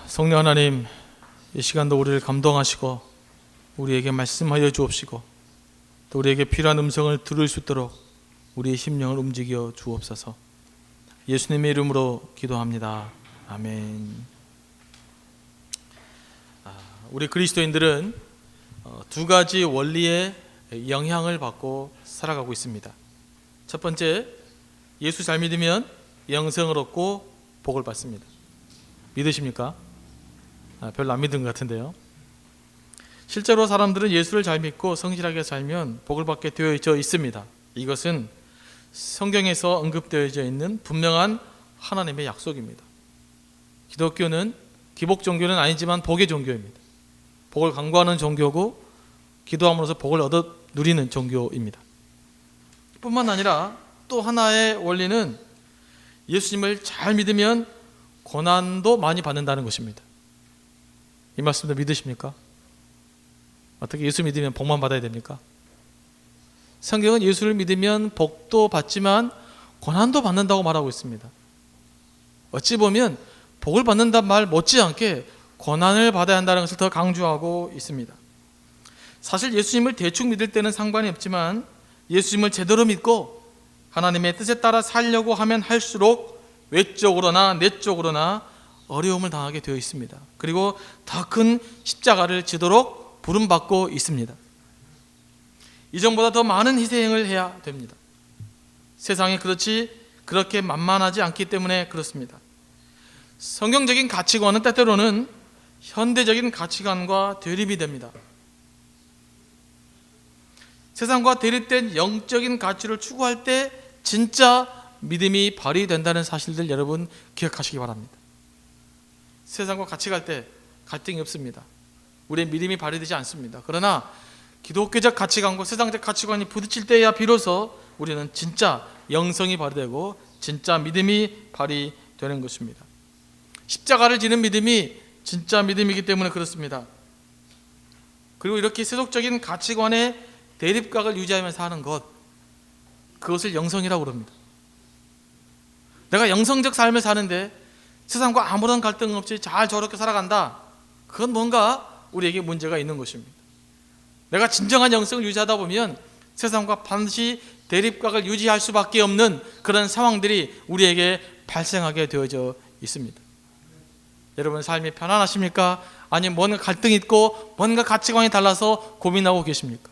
성령 하나님, 이 시간도 우리를 감동하시고 우리에게 말씀하여 주옵시고 또 우리에게 필요한 음성을 들을 수 있도록 우리의 심령을 움직여 주옵소서. 예수님의 이름으로 기도합니다. 아멘. 우리 그리스도인들은 두 가지 원리의 영향을 받고 살아가고 있습니다. 첫 번째, 예수 잘 믿으면 영생을 얻고 복을 받습니다. 믿으십니까? 별로 안 믿은 것 같은데요. 실제로 사람들은 예수를 잘 믿고 성실하게 살면 복을 받게 되어져 있습니다. 이것은 성경에서 언급되어져 있는 분명한 하나님의 약속입니다. 기독교는 기복 종교는 아니지만 복의 종교입니다. 복을 강구하는 종교고 기도함으로써 복을 얻어 누리는 종교입니다. 뿐만 아니라 또 하나의 원리는 예수님을 잘 믿으면 고난도 많이 받는다는 것입니다. 이 말씀도 믿으십니까? 어떻게 예수 믿으면 복만 받아야 됩니까? 성경은 예수를 믿으면 복도 받지만 고난도 받는다고 말하고 있습니다. 어찌 보면 복을 받는다는 말 못지않게 고난을 받아야 한다는 것을 더 강조하고 있습니다. 사실 예수님을 대충 믿을 때는 상관이 없지만 예수님을 제대로 믿고 하나님의 뜻에 따라 살려고 하면 할수록 외적으로나 내적으로나 어려움을 당하게 되어 있습니다. 그리고 더 큰 십자가를 지도록 부름받고 있습니다. 이전보다 더 많은 희생을 해야 됩니다. 세상이 그렇게 만만하지 않기 때문에 그렇습니다. 성경적인 가치관은 때때로는 현대적인 가치관과 대립이 됩니다. 세상과 대립된 영적인 가치를 추구할 때 진짜 믿음이 발휘된다는 사실들 여러분 기억하시기 바랍니다. 세상과 같이 갈 때 갈등이 없습니다. 우리의 믿음이 발휘되지 않습니다. 그러나 기독교적 가치관과 세상적 가치관이 부딪힐 때야 비로소 우리는 진짜 영성이 발휘되고 진짜 믿음이 발휘되는 것입니다. 십자가를 지는 믿음이 진짜 믿음이기 때문에 그렇습니다. 그리고 이렇게 세속적인 가치관의 대립각을 유지하면서 하는 것, 그것을 영성이라고 합니다. 내가 영성적 삶을 사는데 세상과 아무런 갈등 없이 잘 저렇게 살아간다. 그건 뭔가 우리에게 문제가 있는 것입니다. 내가 진정한 영성을 유지하다 보면 세상과 반드시 대립각을 유지할 수밖에 없는 그런 상황들이 우리에게 발생하게 되어져 있습니다. 여러분 삶이 편안하십니까? 아니면 뭔가 갈등이 있고 뭔가 가치관이 달라서 고민하고 계십니까?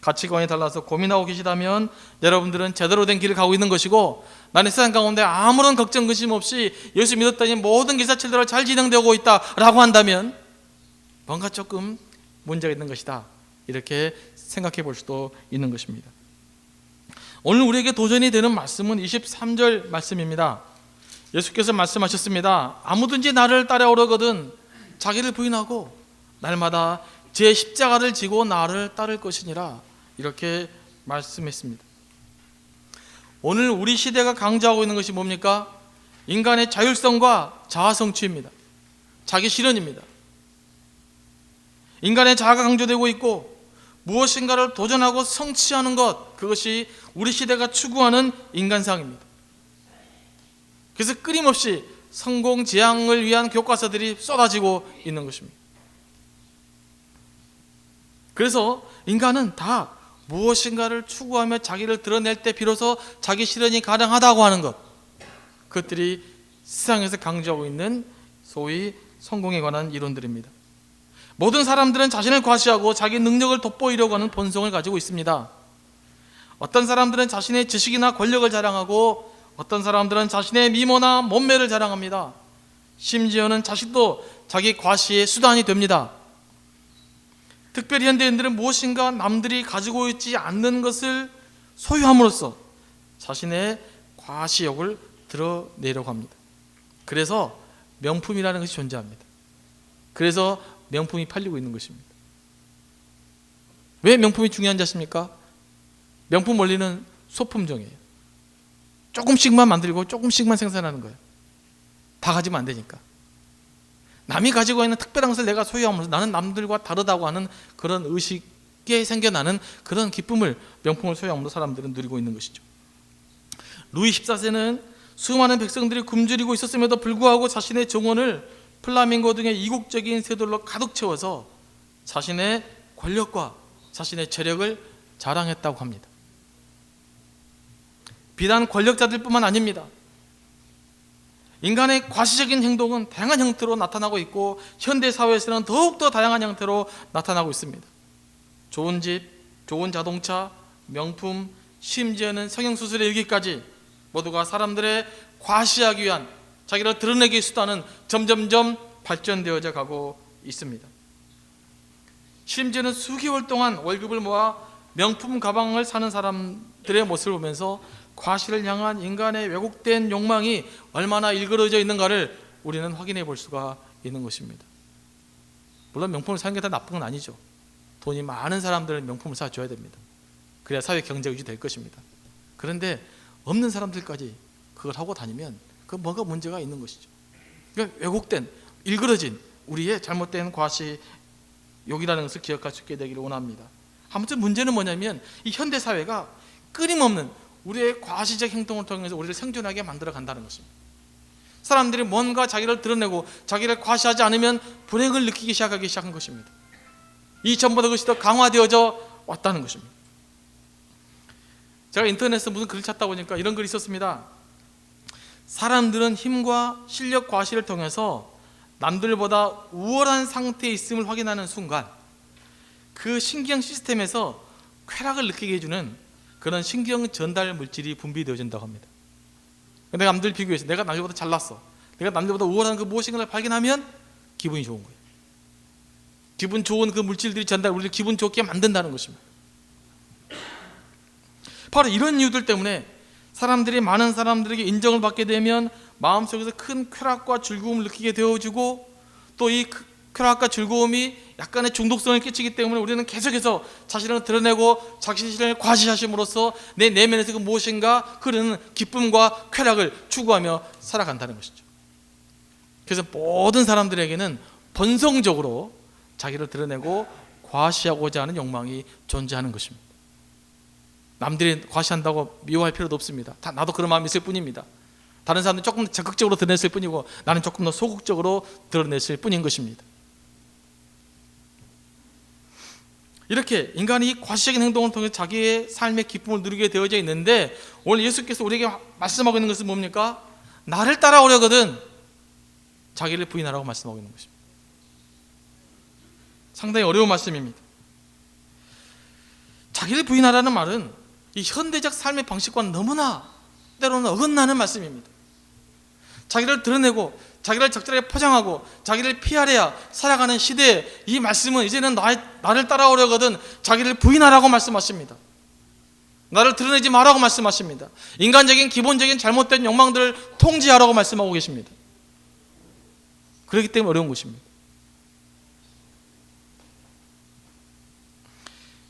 가치관이 달라서 고민하고 계시다면 여러분들은 제대로 된 길을 가고 있는 것이고, 나는 세상 가운데 아무런 걱정 근심 없이 예수 믿었더니 모든 기사철대로 잘 진행되고 있다라고 한다면 뭔가 조금 문제가 있는 것이다, 이렇게 생각해 볼 수도 있는 것입니다. 오늘 우리에게 도전이 되는 말씀은 23절 말씀입니다. 예수께서 말씀하셨습니다. 아무든지 나를 따라오려거든 자기를 부인하고 날마다 제 십자가를 지고 나를 따를 것이니라, 이렇게 말씀했습니다. 오늘 우리 시대가 강조하고 있는 것이 뭡니까? 인간의 자율성과 자아 성취입니다. 자기 실현입니다. 인간의 자아가 강조되고 있고 무엇인가를 도전하고 성취하는 것, 그것이 우리 시대가 추구하는 인간상입니다. 그래서 끊임없이 성공 지향을 위한 교과서들이 쏟아지고 있는 것입니다. 그래서 인간은 다 무엇인가를 추구하며 자기를 드러낼 때 비로소 자기 실현이 가능하다고 하는 것, 그것들이 세상에서 강조하고 있는 소위 성공에 관한 이론들입니다. 모든 사람들은 자신을 과시하고 자기 능력을 돋보이려고 하는 본성을 가지고 있습니다. 어떤 사람들은 자신의 지식이나 권력을 자랑하고 어떤 사람들은 자신의 미모나 몸매를 자랑합니다. 심지어는 자식도 자기 과시의 수단이 됩니다. 특별히 현대인들은 무엇인가 남들이 가지고 있지 않는 것을 소유함으로써 자신의 과시욕을 드러내려고 합니다. 그래서 명품이라는 것이 존재합니다. 그래서 명품이 팔리고 있는 것입니다. 왜 명품이 중요한지 아십니까? 명품 원리는 소품종이에요. 조금씩만 만들고 조금씩만 생산하는 거예요. 다 가지면 안 되니까. 남이 가지고 있는 특별한 것을 내가 소유함으로써 나는 남들과 다르다고 하는 그런 의식에 생겨나는 그런 기쁨을, 명품을 소유함으로 사람들은 누리고 있는 것이죠. 루이 14세는 수많은 백성들이 굶주리고 있었음에도 불구하고 자신의 정원을 플라밍고 등의 이국적인 새들로 가득 채워서 자신의 권력과 자신의 재력을 자랑했다고 합니다. 비단 권력자들뿐만 아닙니다. 인간의 과시적인 행동은 다양한 형태로 나타나고 있고 현대 사회에서는 더욱더 다양한 형태로 나타나고 있습니다. 좋은 집, 좋은 자동차, 명품, 심지어는 성형수술에 이르기까지 모두가 사람들의 과시하기 위한, 자기를 드러내기 위한 수단은 점점점 발전되어져 가고 있습니다. 심지어는 수개월 동안 월급을 모아 명품 가방을 사는 사람들의 모습을 보면서 과시를 향한 인간의 왜곡된 욕망이 얼마나 일그러져 있는가를 우리는 확인해 볼 수가 있는 것입니다. 물론 명품을 사는 게 다 나쁜 건 아니죠. 돈이 많은 사람들은 명품을 사줘야 됩니다. 그래야 사회 경제가 유지될 것입니다. 그런데 없는 사람들까지 그걸 하고 다니면 그 뭔가 문제가 있는 것이죠. 그러니까 왜곡된, 일그러진 우리의 잘못된 과시 욕이라는 것을 기억할 수 있게 되기를 원합니다. 아무튼 문제는 뭐냐면 이 현대 사회가 끊임없는 우리의 과시적 행동을 통해서 우리를 생존하게 만들어 간다는 것입니다. 사람들이 뭔가 자기를 드러내고 자기를 과시하지 않으면 불행을 느끼기 시작한 것입니다. 이전보다 그것이 더 강화되어져 왔다는 것입니다. 제가 인터넷에서 무슨 글을 찾다 보니까 이런 글이 있었습니다. 사람들은 힘과 실력 과시를 통해서 남들보다 우월한 상태에 있음을 확인하는 순간 그 신경 시스템에서 쾌락을 느끼게 해주는 그런 신경 전달 물질이 분비되어진다고 합니다. 내가 남들 비교해서 내가 남들보다 잘났어, 내가 남들보다 우월한 그 무엇인가를 발견하면 기분이 좋은 거예요. 기분 좋은 그 물질들이 우리를 기분 좋게 만든다는 것입니다. 바로 이런 이유들 때문에 많은 사람들에게 인정을 받게 되면 마음속에서 큰 쾌락과 즐거움을 느끼게 되어지고 또 이 쾌락과 즐거움이 약간의 중독성을 끼치기 때문에 우리는 계속해서 자신을 드러내고 자신을 과시하심으로써 내 내면에서 그 무엇인가 흐르는 기쁨과 쾌락을 추구하며 살아간다는 것이죠. 그래서 모든 사람들에게는 본성적으로 자기를 드러내고 과시하고자 하는 욕망이 존재하는 것입니다. 남들이 과시한다고 미워할 필요도 없습니다. 나도 그런 마음이 있을 뿐입니다. 다른 사람들은 조금 더 적극적으로 드러냈을 뿐이고 나는 조금 더 소극적으로 드러냈을 뿐인 것입니다. 이렇게 인간이 과시적인 행동을 통해 자기의 삶의 기쁨을 누리게 되어져 있는데 오늘 예수께서 우리에게 말씀하고 있는 것은 뭡니까? 나를 따라오려거든 자기를 부인하라고 말씀하고 있는 것입니다. 상당히 어려운 말씀입니다. 자기를 부인하라는 말은 이 현대적 삶의 방식과는 너무나 때로는 어긋나는 말씀입니다. 자기를 드러내고 자기를 적절하게 포장하고 자기를 피하려야 살아가는 시대에 이 말씀은 이제는 나를 따라오려거든 자기를 부인하라고 말씀하십니다. 나를 드러내지 마라고 말씀하십니다. 인간적인 기본적인 잘못된 욕망들을 통제하라고 말씀하고 계십니다. 그렇기 때문에 어려운 것입니다.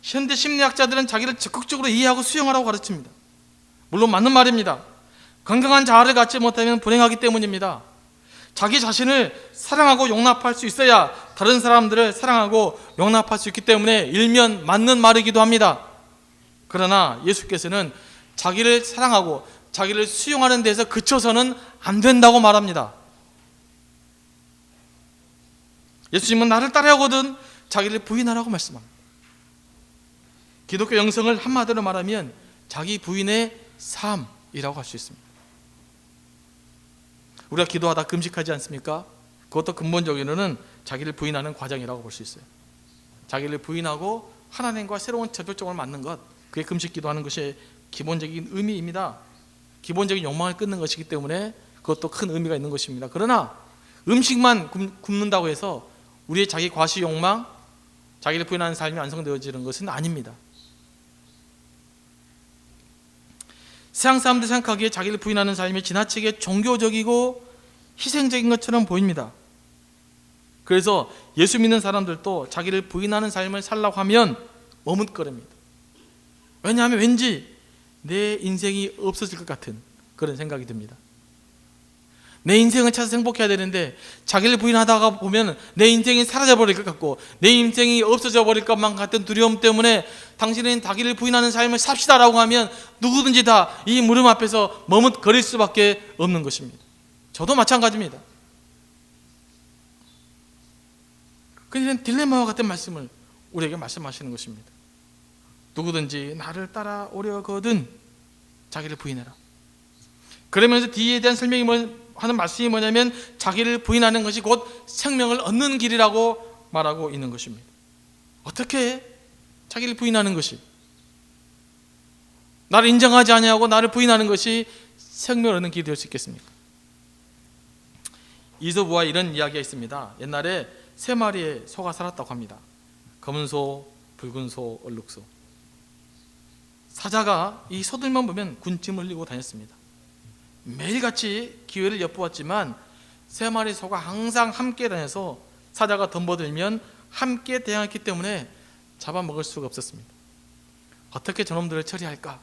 현대 심리학자들은 자기를 적극적으로 이해하고 수용하라고 가르칩니다. 물론 맞는 말입니다. 건강한 자아를 갖지 못하면 불행하기 때문입니다. 자기 자신을 사랑하고 용납할 수 있어야 다른 사람들을 사랑하고 용납할 수 있기 때문에 일면 맞는 말이기도 합니다. 그러나 예수께서는 자기를 사랑하고 자기를 수용하는 데서 그쳐서는 안 된다고 말합니다. 예수님은 나를 따라오거든 자기를 부인하라고 말씀합니다. 기독교 영성을 한마디로 말하면 자기 부인의 삶이라고 할 수 있습니다. 우리가 기도하다 금식하지 않습니까? 그것도 근본적으로는 자기를 부인하는 과정이라고 볼 수 있어요. 자기를 부인하고 하나님과 새로운 접촉점을 맞는 것, 그게 금식 기도하는 것이 기본적인 의미입니다. 기본적인 욕망을 끊는 것이기 때문에 그것도 큰 의미가 있는 것입니다. 그러나 음식만 굶는다고 해서 우리의 자기 과시 욕망, 자기를 부인하는 삶이 완성되어지는 것은 아닙니다. 세상 사람들이 생각하기에 자기를 부인하는 삶이 지나치게 종교적이고 희생적인 것처럼 보입니다. 그래서 예수 믿는 사람들도 자기를 부인하는 삶을 살라고 하면 머뭇거립니다. 왜냐하면 왠지 내 인생이 없어질 것 같은 그런 생각이 듭니다. 내 인생을 찾아서 행복해야 되는데 자기를 부인하다가 보면 내 인생이 사라져버릴 것 같고 내 인생이 없어져 버릴 것만 같은 두려움 때문에 당신은 자기를 부인하는 삶을 삽시다라고 하면 누구든지 다 이 물음 앞에서 머뭇거릴 수밖에 없는 것입니다. 저도 마찬가지입니다. 그런 딜레마와 같은 말씀을 우리에게 말씀하시는 것입니다. 누구든지 나를 따라오려거든 자기를 부인해라. 그러면서 뒤에 대한 설명이 하는 말씀이 뭐냐면 자기를 부인하는 것이 곧 생명을 얻는 길이라고 말하고 있는 것입니다. 어떻게 자기를 부인하는 것이, 나를 인정하지 아니하고 나를 부인하는 것이 생명을 얻는 길이 될 수 있겠습니까? 이솝우와 이런 이야기가 있습니다. 옛날에 3마리의 소가 살았다고 합니다. 검은 소, 붉은 소, 얼룩소. 사자가 이 소들만 보면 군침을 흘리고 다녔습니다. 매일같이 기회를 엿보았지만 3마리 소가 항상 함께 다녀서 사자가 덤벼들면 함께 대항했기 때문에 잡아먹을 수가 없었습니다. 어떻게 저놈들을 처리할까?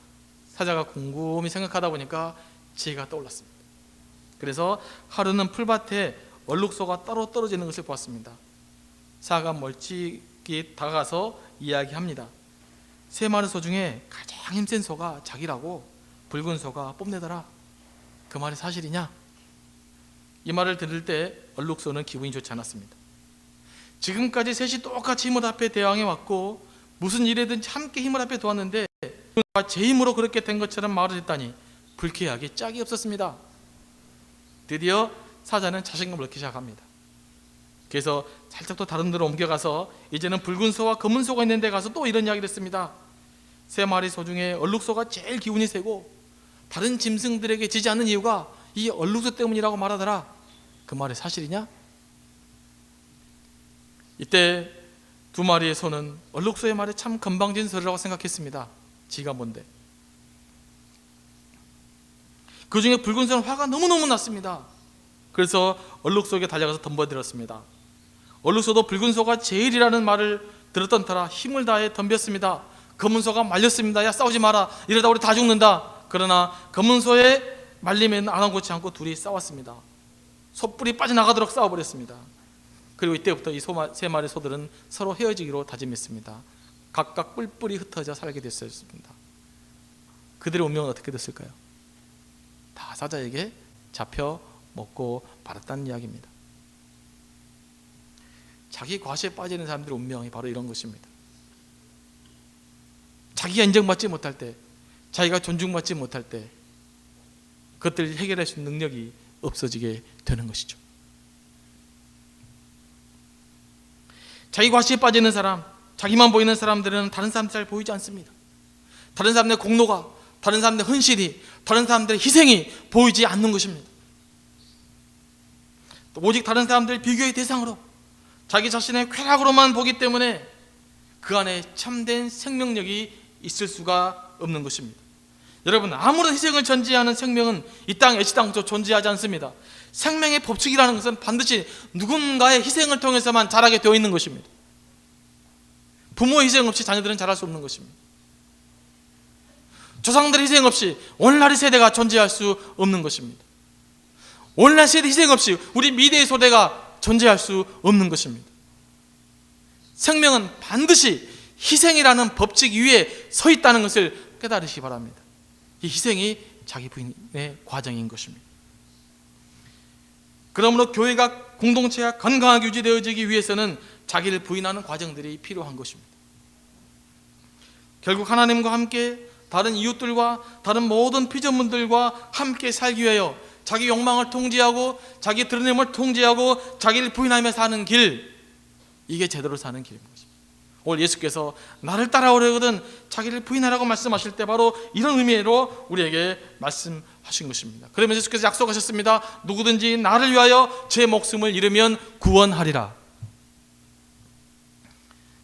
사자가 곰곰이 생각하다 보니까 지혜가 떠올랐습니다. 그래서 하루는 풀밭에 얼룩소가 따로 떨어지는 것을 보았습니다. 사자가 멀찍이 다가가서 이야기합니다. 3마리 소 중에 가장 힘센 소가 자기라고 붉은 소가 뽐내더라. 그 말이 사실이냐? 이 말을 들을 때 얼룩소는 기분이 좋지 않았습니다. 지금까지 셋이 똑같이 힘을 합해 대항해 왔고 무슨 일에든지 함께 힘을 합해 도왔는데 제 힘으로 그렇게 된 것처럼 말을 했다니 불쾌하기 짝이 없었습니다. 드디어 사자는 자신감을 얻기 시작합니다. 그래서 살짝 또 다른 데로 옮겨가서 이제는 붉은 소와 검은 소가 있는 데 가서 또 이런 이야기를 했습니다. 3마리 소 중에 얼룩소가 제일 기운이 세고 다른 짐승들에게 지지 않는 이유가 이 얼룩소 때문이라고 말하더라. 그 말이 사실이냐? 이때 2마리의 소는 얼룩소의 말에 참 건방진 소리라고 생각했습니다. 지가 뭔데? 그 중에 붉은 소는 화가 너무너무 났습니다. 그래서 얼룩소에게 달려가서 덤벼들었습니다. 얼룩소도 붉은 소가 제일이라는 말을 들었던 터라 힘을 다해 덤볐습니다. 검은 소가 말렸습니다. 야, 싸우지 마라. 이러다 우리 다 죽는다. 그러나 검은 소의 말림에는 아랑곳지 않고 둘이 싸웠습니다. 소뿔이 빠져나가도록 싸워버렸습니다. 그리고 이때부터 이 3마리 소들은 서로 헤어지기로 다짐했습니다. 각각 뿔뿔이 흩어져 살게 됐습니다. 그들의 운명은 어떻게 됐을까요? 다 사자에게 잡혀 먹고 말았다는 이야기입니다. 자기 과시에 빠지는 사람들의 운명이 바로 이런 것입니다. 자기가 인정받지 못할 때, 자기가 존중받지 못할 때 그것들을 해결할 수 있는 능력이 없어지게 되는 것이죠. 자기 과시에 빠지는 사람, 자기만 보이는 사람들은 다른 사람들 잘 보이지 않습니다. 다른 사람들의 공로가, 다른 사람들의 헌신이, 다른 사람들의 희생이 보이지 않는 것입니다. 또 오직 다른 사람들의 비교의 대상으로 자기 자신의 쾌락으로만 보기 때문에 그 안에 참된 생명력이 있을 수가 없는 것입니다. 여러분, 아무런 희생을 전제하는 생명은 이 땅 애시당초 존재하지 않습니다. 생명의 법칙이라는 것은 반드시 누군가의 희생을 통해서만 자라게 되어 있는 것입니다. 부모의 희생 없이 자녀들은 자랄 수 없는 것입니다. 조상들의 희생 없이 오늘날의 세대가 존재할 수 없는 것입니다. 오늘날 세대 희생 없이 우리 미래의 세대가 존재할 수 없는 것입니다. 생명은 반드시 희생이라는 법칙 위에 서 있다는 것을 깨달으시기 바랍니다. 이 희생이 자기 부인의 과정인 것입니다. 그러므로 교회가, 공동체가 건강하게 유지되어지기 위해서는 자기를 부인하는 과정들이 필요한 것입니다. 결국 하나님과 함께 다른 이웃들과 다른 모든 피조물들과 함께 살기 위하여 자기 욕망을 통제하고 자기 드러냄을 통제하고 자기를 부인하며 사는 길, 이게 제대로 사는 길인 것입니다. 오늘 예수께서 나를 따라오려거든 자기를 부인하라고 말씀하실 때 바로 이런 의미로 우리에게 말씀하신 것입니다. 그러면서 예수께서 약속하셨습니다. 누구든지 나를 위하여 제 목숨을 잃으면 구원하리라.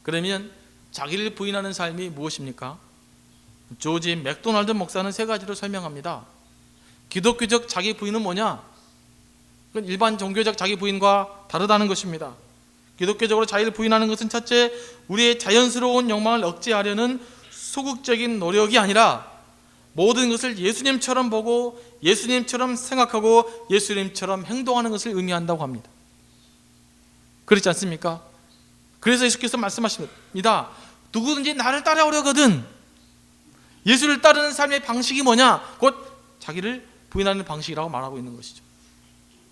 그러면 자기를 부인하는 삶이 무엇입니까? 조지 맥도날드 목사는 3가지로 설명합니다. 기독교적 자기 부인은 뭐냐? 그건 일반 종교적 자기 부인과 다르다는 것입니다. 기독교적으로 자기를 부인하는 것은 첫째, 우리의 자연스러운 욕망을 억제하려는 소극적인 노력이 아니라 모든 것을 예수님처럼 보고 예수님처럼 생각하고 예수님처럼 행동하는 것을 의미한다고 합니다. 그렇지 않습니까? 그래서 예수께서 말씀하십니다. 누구든지 나를 따라오려거든. 예수를 따르는 삶의 방식이 뭐냐? 곧 자기를 부인하는 방식이라고 말하고 있는 것이죠.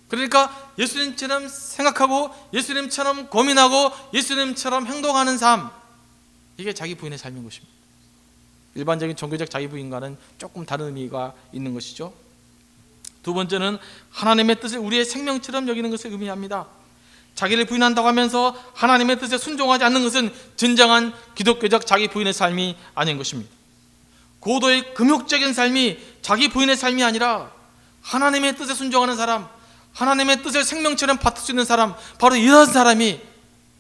그러니까 예수님처럼 생각하고 예수님처럼 고민하고 예수님처럼 행동하는 삶, 이게 자기 부인의 삶인 것입니다. 일반적인 종교적 자기 부인과는 조금 다른 의미가 있는 것이죠. 두 번째는 하나님의 뜻을 우리의 생명처럼 여기는 것을 의미합니다. 자기를 부인한다고 하면서 하나님의 뜻에 순종하지 않는 것은 진정한 기독교적 자기 부인의 삶이 아닌 것입니다. 고도의 금욕적인 삶이 자기 부인의 삶이 아니라 하나님의 뜻에 순종하는 사람, 하나님의 뜻을 생명처럼 받을 수 있는 사람, 바로 이런 사람이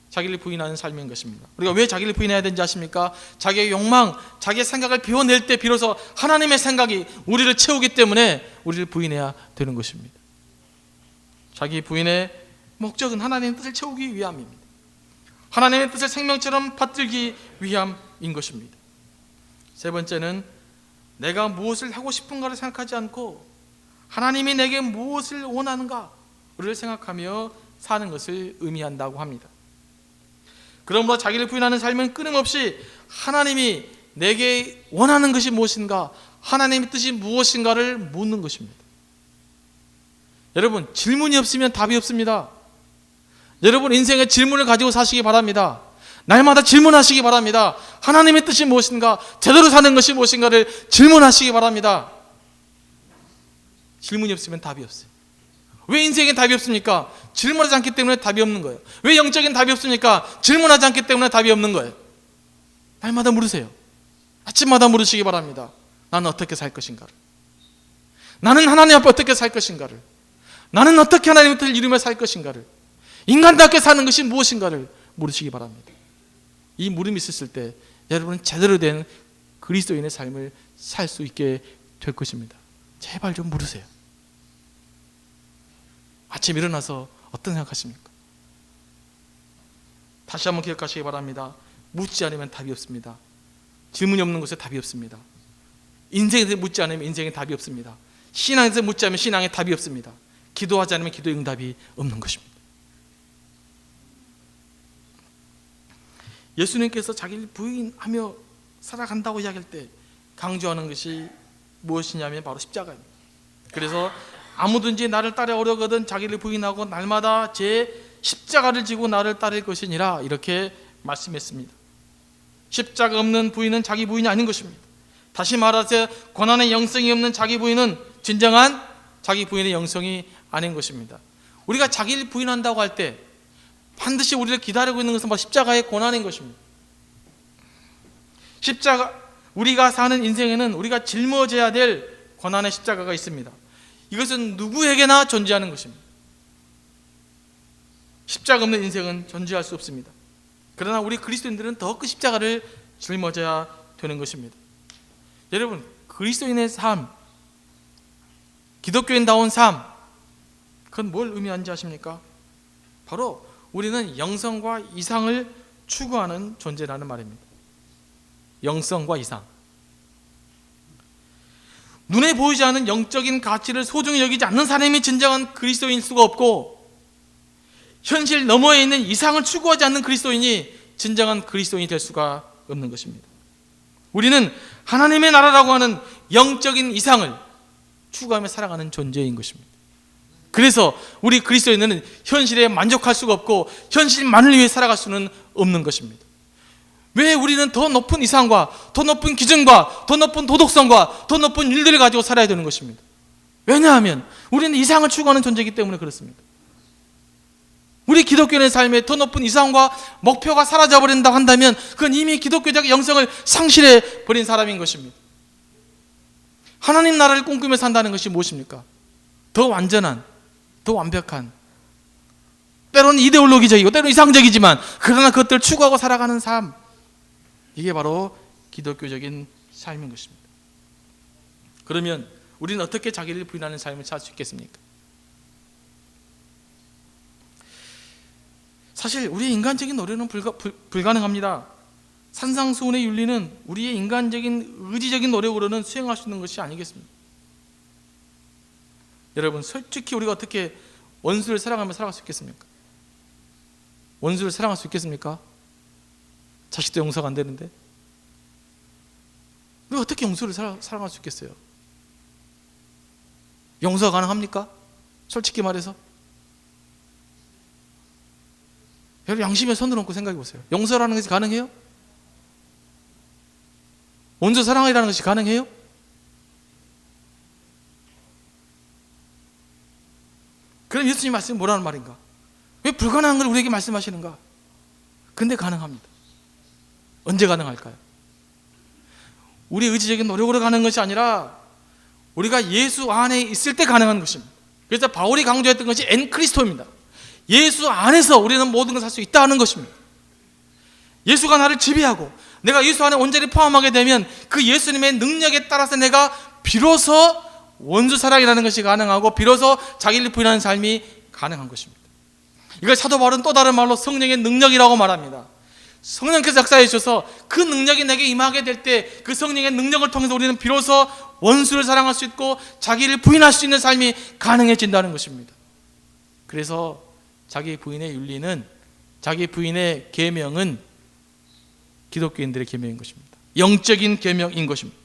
자기를 부인하는 삶인 것입니다. 우리가 왜 자기를 부인해야 되는지 아십니까? 자기의 욕망, 자기의 생각을 비워낼 때 비로소 하나님의 생각이 우리를 채우기 때문에 우리를 부인해야 되는 것입니다. 자기 부인의 목적은 하나님의 뜻을 채우기 위함입니다. 하나님의 뜻을 생명처럼 받들기 위함인 것입니다. 세 번째는 내가 무엇을 하고 싶은가를 생각하지 않고 하나님이 내게 무엇을 원하는가를 생각하며 사는 것을 의미한다고 합니다. 그러므로 자기를 부인하는 삶은 끊임없이 하나님이 내게 원하는 것이 무엇인가, 하나님의 뜻이 무엇인가를 묻는 것입니다. 여러분, 질문이 없으면 답이 없습니다. 여러분, 인생에 질문을 가지고 사시기 바랍니다. 날마다 질문하시기 바랍니다. 하나님의 뜻이 무엇인가, 제대로 사는 것이 무엇인가를 질문하시기 바랍니다. 질문이 없으면 답이 없어요. 왜 인생에 답이 없습니까? 질문하지 않기 때문에 답이 없는 거예요. 왜 영적인 답이 없습니까? 질문하지 않기 때문에 답이 없는 거예요. 날마다 물으세요. 아침마다 물으시기 바랍니다. 나는 어떻게 살 것인가를, 나는 하나님 앞에 어떻게 살 것인가를, 나는 어떻게 하나님의 뜻을 이루며 살 것인가를, 인간답게 사는 것이 무엇인가를 물으시기 바랍니다. 이 물음이 있었을 때 여러분은 제대로 된 그리스도인의 삶을 살 수 있게 될 것입니다. 제발 좀 물으세요. 아침 일어나서 어떤 생각하십니까? 다시 한번 기억하시기 바랍니다. 묻지 않으면 답이 없습니다. 질문이 없는 곳에 답이 없습니다. 인생에 대해 묻지 않으면 인생에 답이 없습니다. 신앙에 대해서 묻지 않으면 신앙에 답이 없습니다. 기도하지 않으면 기도의 응답이 없는 것입니다. 예수님께서 자기를 부인하며 살아간다고 이야기할 때 강조하는 것이 무엇이냐면 바로 십자가입니다. 그래서 아무든지 나를 따라오려거든 자기를 부인하고 날마다 제 십자가를 지고 나를 따를 것이니라, 이렇게 말씀했습니다. 십자가 없는 부인은 자기 부인이 아닌 것입니다. 다시 말하세 고난의 영성이 없는 자기 부인은 진정한 자기 부인의 영성이 아닌 것입니다. 우리가 자기를 부인한다고 할 때 반드시 우리를 기다리고 있는 것은 바로 십자가의 고난인 것입니다. 십자가, 우리가 사는 인생에는 우리가 짊어져야 될 고난의 십자가가 있습니다. 이것은 누구에게나 존재하는 것입니다. 십자가 없는 인생은 존재할 수 없습니다. 그러나 우리 그리스도인들은 더 그 십자가를 짊어져야 되는 것입니다. 여러분, 그리스도인의 삶, 기독교인다운 삶, 그건 뭘 의미하는지 아십니까? 바로 우리는 영성과 이상을 추구하는 존재라는 말입니다. 영성과 이상. 눈에 보이지 않는 영적인 가치를 소중히 여기지 않는 사람이 진정한 그리스도인일 수가 없고, 현실 너머에 있는 이상을 추구하지 않는 그리스도인이 진정한 그리스도인이 될 수가 없는 것입니다. 우리는 하나님의 나라라고 하는 영적인 이상을 추구하며 살아가는 존재인 것입니다. 그래서 우리 그리스도인은 현실에 만족할 수가 없고 현실만을 위해 살아갈 수는 없는 것입니다. 왜 우리는 더 높은 이상과 더 높은 기준과 더 높은 도덕성과 더 높은 일들을 가지고 살아야 되는 것입니다. 왜냐하면 우리는 이상을 추구하는 존재이기 때문에 그렇습니다. 우리 기독교인의 삶에 더 높은 이상과 목표가 사라져버린다고 한다면 그건 이미 기독교적 영성을 상실해 버린 사람인 것입니다. 하나님 나라를 꿈꾸며 산다는 것이 무엇입니까? 더 완전한, 더 완벽한, 때로는 이데올로기적이고 때로는 이상적이지만 그러나 그것들을 추구하고 살아가는 삶, 이게 바로 기독교적인 삶인 것입니다. 그러면 우리는 어떻게 자기를 부인하는 삶을 살 수 있겠습니까? 사실 우리의 인간적인 노력은 불가능합니다. 산상수훈의 윤리는 우리의 인간적인 의지적인 노력으로는 수행할 수 있는 것이 아니겠습니까? 여러분, 솔직히 우리가 어떻게 원수를 사랑하며 살아갈 수 있겠습니까? 원수를 사랑할 수 있겠습니까? 자식도 용서가 안 되는데 우리가 어떻게 원수를 사랑할 수 있겠어요? 용서가 가능합니까? 솔직히 말해서 여러분 양심에 손을 얹고 생각해 보세요. 용서라는 것이 가능해요? 원수 사랑이라는 것이 가능해요? 그럼 예수님 말씀이 뭐라는 말인가? 왜 불가능한 걸 우리에게 말씀하시는가? 근데 가능합니다. 언제 가능할까요? 우리 의지적인 노력으로 가는 것이 아니라 우리가 예수 안에 있을 때 가능한 것입니다. 그래서 바울이 강조했던 것이 엔크리스토입니다. 예수 안에서 우리는 모든 것을 할 수 있다는 것입니다. 예수가 나를 지배하고 내가 예수 안에 온전히 포함하게 되면 그 예수님의 능력에 따라서 내가 비로소 원수 사랑이라는 것이 가능하고 비로소 자기를 부인하는 삶이 가능한 것입니다. 이걸 사도 바울은 또 다른 말로 성령의 능력이라고 말합니다. 성령께서 역사해 주셔서 그 능력이 내게 임하게 될 때 그 성령의 능력을 통해서 우리는 비로소 원수를 사랑할 수 있고 자기를 부인할 수 있는 삶이 가능해진다는 것입니다. 그래서 자기 부인의 윤리는, 자기 부인의 계명은 기독교인들의 계명인 것입니다. 영적인 계명인 것입니다.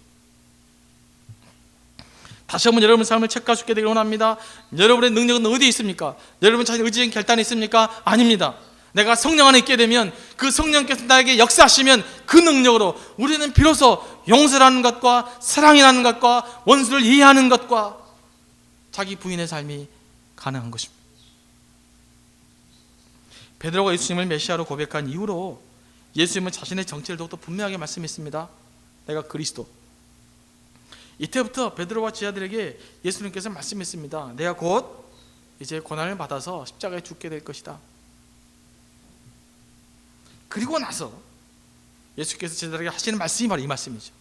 다시 한번 여러분 삶을 체크할 수 있게 되길 원합니다. 여러분의 능력은 어디에 있습니까? 여러분 자신의 의지적인 결단이 있습니까? 아닙니다. 내가 성령 안에 있게 되면 그 성령께서 나에게 역사하시면 그 능력으로 우리는 비로소 용서라는 것과 사랑이라는 것과 원수를 이해하는 것과 자기 부인의 삶이 가능한 것입니다. 베드로가 예수님을 메시아로 고백한 이후로 예수님은 자신의 정체를 더욱더 분명하게 말씀했습니다. 내가 그리스도. 이때부터 베드로와 제자들에게 예수님께서 말씀했습니다. 내가 곧 이제 고난을 받아서 십자가에 죽게 될 것이다. 그리고 나서 예수께서 제자들에게 하시는 말씀이 바로 이 말씀이죠.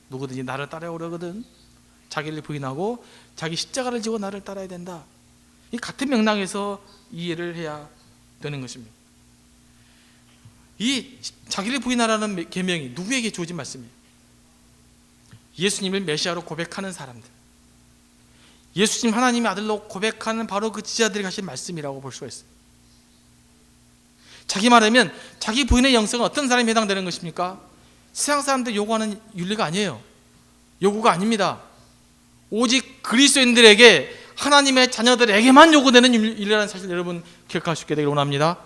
누구든지 나를 따라오려거든 자기를 부인하고 자기 십자가를 지고 나를 따라야 된다. 이 같은 맥락에서 이해를 해야 되는 것입니다. 이 자기를 부인하라는 계명이 누구에게 주어진 말씀이에요? 예수님을 메시아로 고백하는 사람들, 예수님 하나님의 아들로 고백하는 바로 그 지자들이 하신 말씀이라고 볼 수가 있어요. 자기 말하면 자기 부인의 영성은 어떤 사람이 해당되는 것입니까? 세상 사람들 요구하는 윤리가 아니에요. 요구가 아닙니다. 오직 그리스도인들에게, 하나님의 자녀들에게만 요구되는 윤리라는 사실 여러분 기억할 수 있게 되길 원합니다.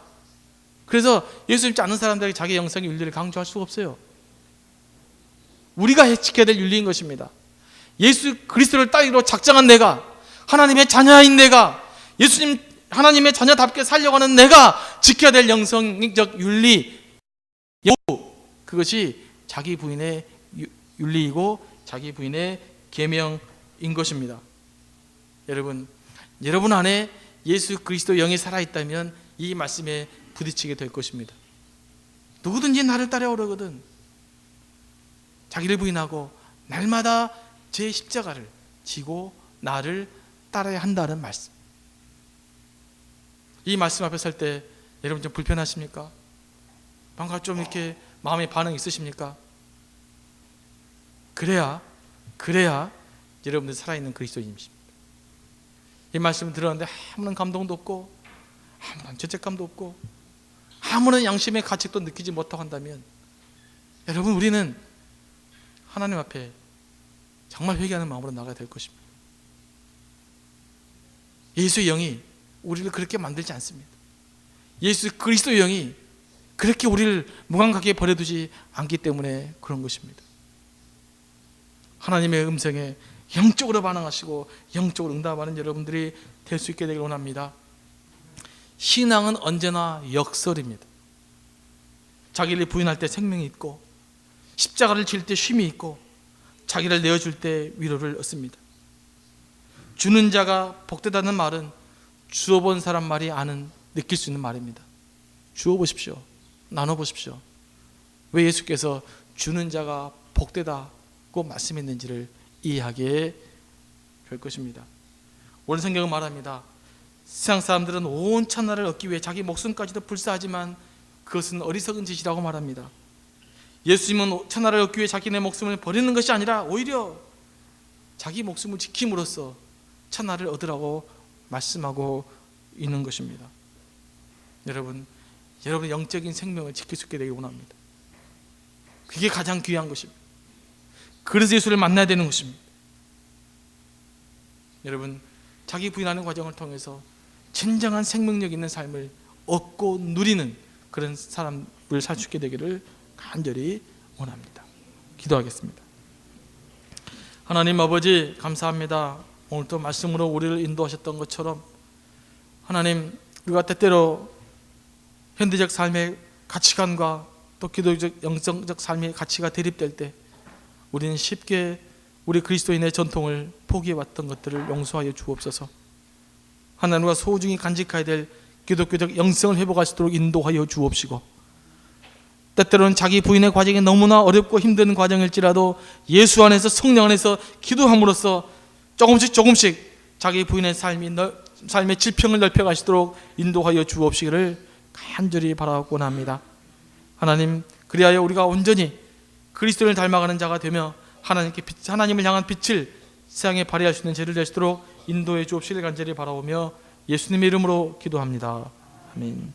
그래서 예수 믿지 않는 사람들에게 자기 영성의 윤리를 강조할 수가 없어요. 우리가 지켜야 될 윤리인 것입니다. 예수 그리스도를 따르기로 작정한 내가, 하나님의 자녀인 내가, 예수님 하나님의 자녀답게 살려고 하는 내가 지켜야 될 영성적 윤리, 그것이 자기 부인의 윤리이고 자기 부인의 계명인 것입니다. 여러분 안에 예수 그리스도 영이 살아있다면 이 말씀에 부딪히게 될 것입니다. 누구든지 나를 따라오려거든 자기를 부인하고 날마다 제 십자가를 지고 나를 따라야 한다는 말씀. 이 말씀 앞에 설 때 여러분 좀 불편하십니까? 뭔가 좀 이렇게 마음의 반응이 있으십니까? 그래야 여러분들 살아있는 그리스도인이십니다. 이 말씀을 들었는데 아무런 감동도 없고 아무런 죄책감도 없고 아무런 양심의 가책도 느끼지 못하고 한다면 여러분 우리는 하나님 앞에 정말 회개하는 마음으로 나가야 될 것입니다. 예수의 영이 우리를 그렇게 만들지 않습니다. 예수 그리스도의 영이 그렇게 우리를 무감각하게 버려두지 않기 때문에 그런 것입니다. 하나님의 음성에 영적으로 반응하시고 영적으로 응답하는 여러분들이 될 수 있게 되길 원합니다. 신앙은 언제나 역설입니다. 자기를 부인할 때 생명이 있고 십자가를 질 때 쉼이 있고 자기를 내어줄 때 위로를 얻습니다. 주는 자가 복되다는 말은 주어본 사람 말이 아는 느낄 수 있는 말입니다. 주어보십시오. 나눠보십시오. 왜 예수께서 주는 자가 복되다고 말씀했는지를 이해하게 될 것입니다. 오늘 성경은 말합니다. 세상 사람들은 온 천하를 얻기 위해 자기 목숨까지도 불사하지만 그것은 어리석은 짓이라고 말합니다. 예수님은 천하를 얻기 위해 자기네 목숨을 버리는 것이 아니라 오히려 자기 목숨을 지킴으로써 천하를 얻으라고 말씀하고 있는 것입니다. 여러분 영적인 생명을 지킬 수 있게 되길 원합니다. 그게 가장 귀한 것입니다. 그래서 예수를 만나야 되는 것입니다. 여러분 자기 부인하는 과정을 통해서 진정한 생명력 있는 삶을 얻고 누리는 그런 사람을 살 수 있게 되기를 간절히 원합니다. 기도하겠습니다. 하나님 아버지 감사합니다. 오늘도 말씀으로 우리를 인도하셨던 것처럼 하나님, 우리가 때때로 현대적 삶의 가치관과 또 기독적 영성적 삶의 가치가 대립될 때 우리는 쉽게 우리 그리스도인의 전통을 포기해왔던 것들을 용서하여 주옵소서. 하나님과 소중히 간직해야 될 기독교적 영성을 회복할 수 있도록 인도하여 주옵시고, 때때로는 자기 부인의 과정이 너무나 어렵고 힘든 과정일지라도 예수 안에서, 성령 안에서 기도함으로써 조금씩 자기 부인의 삶의 지평을 넓혀가시도록 인도하여 주옵시기를 간절히 바라곤 합니다. 하나님, 그리하여 우리가 온전히 그리스도를 닮아가는 자가 되며 하나님을 향한 빛을 세상에 발휘할 수 있는 죄를 될 수 있도록 인도해 주옵시기를 간절히 바라오며 예수님의 이름으로 기도합니다. 아멘.